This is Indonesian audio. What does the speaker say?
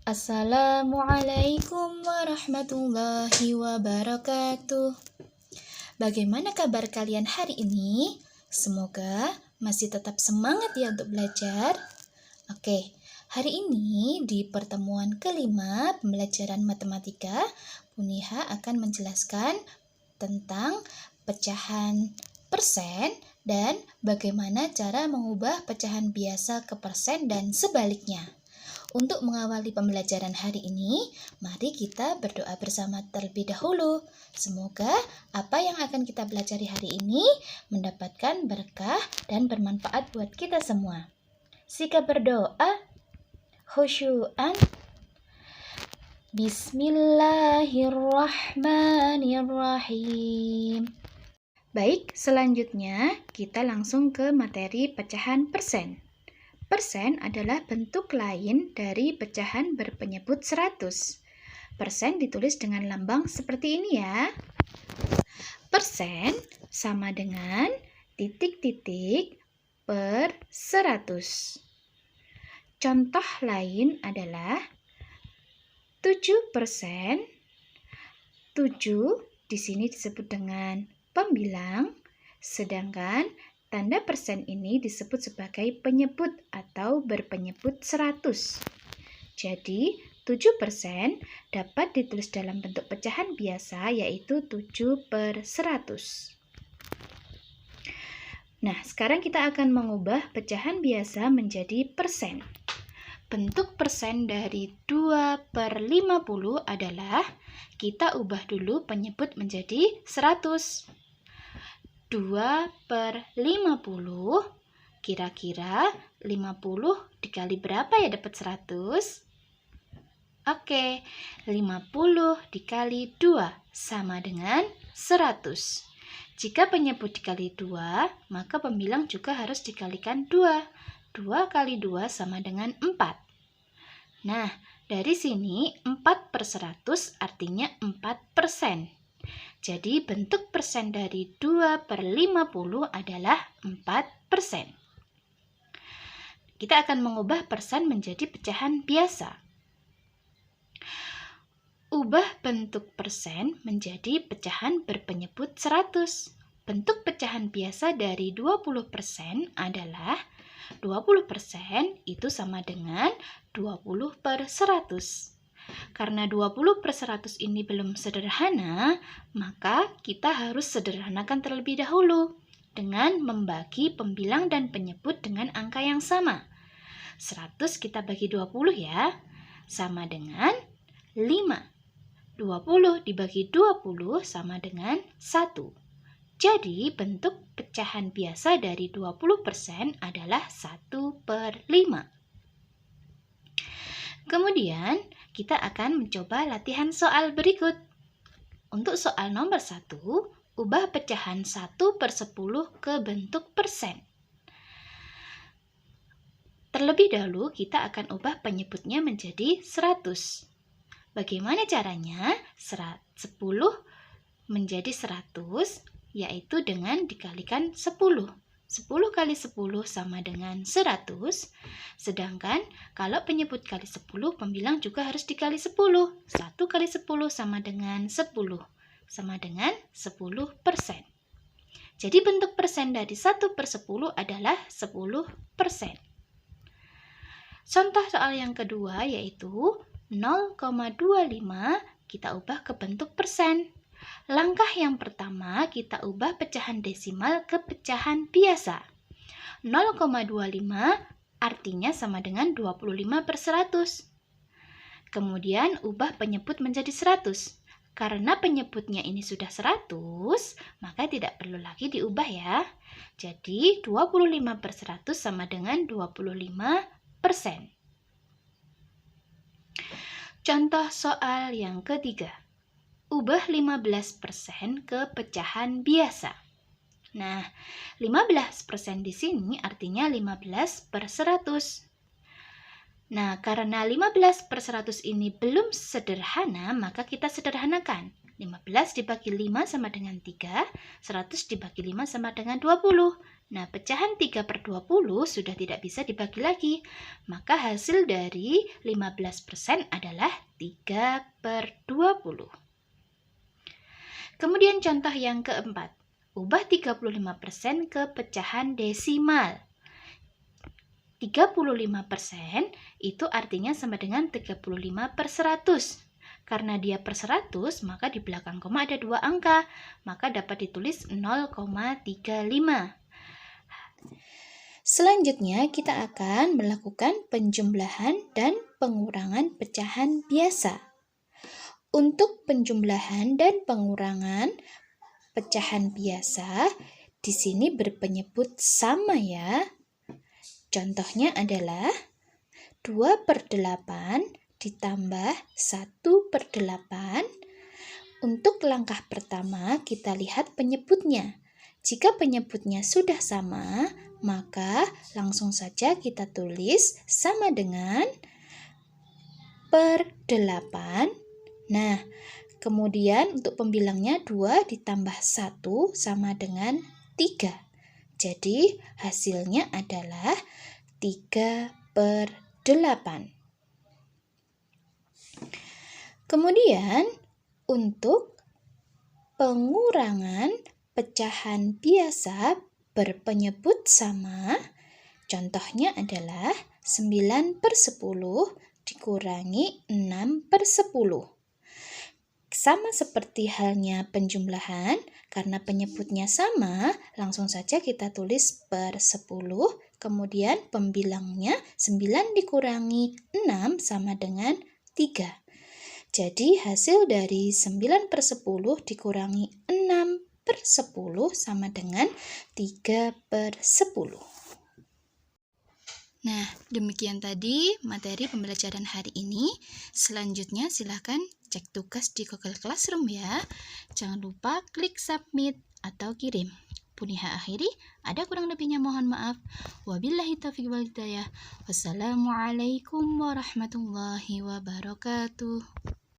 Assalamualaikum warahmatullahi wabarakatuh. Bagaimana kabar kalian hari ini? Semoga masih tetap semangat ya untuk belajar. Oke, hari ini di pertemuan kelima pembelajaran matematika, Buniha akan menjelaskan tentang pecahan persen dan bagaimana cara mengubah pecahan biasa ke persen dan sebaliknya. Untuk mengawali pembelajaran hari ini, mari kita berdoa bersama terlebih dahulu. Semoga apa yang akan kita pelajari hari ini mendapatkan berkah dan bermanfaat buat kita semua. Sikap berdoa, khusyuan. Bismillahirrahmanirrahim. Baik, selanjutnya kita langsung ke materi pecahan persen. Persen adalah bentuk lain dari pecahan berpenyebut 100. Persen ditulis dengan lambang seperti ini ya. Persen sama dengan titik-titik per 100. Contoh lain adalah 7%. 7 di sini disebut dengan pembilang, sedangkan tanda persen ini disebut sebagai penyebut atau berpenyebut 100. Jadi, 7% dapat ditulis dalam bentuk pecahan biasa yaitu 7/100. Nah, sekarang kita akan mengubah pecahan biasa menjadi persen. Bentuk persen dari 2/50 adalah kita ubah dulu penyebut menjadi 100. 2/50, kira-kira 50 dikali berapa ya dapat 100? Oke, 50 dikali 2 sama dengan 100. Jika penyebut dikali 2, maka pembilang juga harus dikalikan 2. 2 kali 2 sama dengan 4. Nah, dari sini 4/100 artinya 4%. Jadi bentuk persen dari 2/50 adalah 4%. Kita akan mengubah persen menjadi pecahan biasa. Ubah bentuk persen menjadi pecahan berpenyebut 100. Bentuk pecahan biasa dari 20% adalah 20% itu sama dengan 20/100. Karena 20/100 ini belum sederhana, maka kita harus sederhanakan terlebih dahulu dengan membagi pembilang dan penyebut dengan angka yang sama. 100 kita bagi 20 ya, sama dengan 5. 20 dibagi 20 sama dengan 1. Jadi bentuk pecahan biasa dari 20% adalah 1/5. Kemudian, kita akan mencoba latihan soal berikut. Untuk soal nomor 1, ubah pecahan 1/10 ke bentuk persen. Terlebih dahulu, kita akan ubah penyebutnya menjadi 100. Bagaimana caranya? 10 menjadi 100, yaitu dengan dikalikan 10. 10 kali 10 sama dengan 100, sedangkan kalau penyebut kali 10, pembilang juga harus dikali 10. 1 kali 10 sama dengan 10, sama dengan 10%. Jadi bentuk persen dari 1/10 adalah 10%. Contoh soal yang kedua yaitu 0,25 kita ubah ke bentuk persen. Langkah yang pertama, kita ubah pecahan desimal ke pecahan biasa. 0,25 artinya sama dengan 25/100. Kemudian ubah penyebut menjadi 100. Karena penyebutnya ini sudah 100, maka tidak perlu lagi diubah ya. Jadi 25/100 sama dengan 25%. Contoh soal yang ketiga. Ubah 15% ke pecahan biasa. Nah, 15% di sini artinya 15/100. Nah, karena 15/100 ini belum sederhana, maka kita sederhanakan. 15 dibagi 5 sama dengan 3, 100 dibagi 5 sama dengan 20. Nah, pecahan 3 per 20 sudah tidak bisa dibagi lagi. Maka hasil dari 15% adalah 3 per 20. Kemudian contoh yang keempat. Ubah 35% ke pecahan desimal. 35% itu artinya sama dengan 35 per 100. Karena dia per 100, maka di belakang koma ada 2 angka. Maka dapat ditulis 0,35. Selanjutnya kita akan melakukan penjumlahan dan pengurangan pecahan biasa. Untuk penjumlahan dan pengurangan pecahan biasa, di sini berpenyebut sama ya. Contohnya adalah 2 per 8 ditambah 1 per 8. Untuk langkah pertama kita lihat penyebutnya. Jika penyebutnya sudah sama, maka langsung saja kita tulis sama dengan per 8. Nah, kemudian untuk pembilangnya 2 ditambah 1 sama dengan 3. Jadi hasilnya adalah 3 per 8. Kemudian untuk pengurangan pecahan biasa berpenyebut sama, contohnya adalah 9 per 10 dikurangi 6 per 10. Sama seperti halnya penjumlahan, karena penyebutnya sama, langsung saja kita tulis per 10, kemudian pembilangnya 9 dikurangi 6 sama dengan 3. Jadi hasil dari 9 per 10 dikurangi 6 per 10 sama dengan 3 per 10. Nah, demikian tadi materi pembelajaran hari ini. Selanjutnya silahkan cek tugas di Google Classroom ya. Jangan lupa klik submit atau kirim. Puniha akhiri, ada kurang lebihnya mohon maaf. Wabillahi taufiq wal hidayah. Wassalamualaikum warahmatullahi wabarakatuh.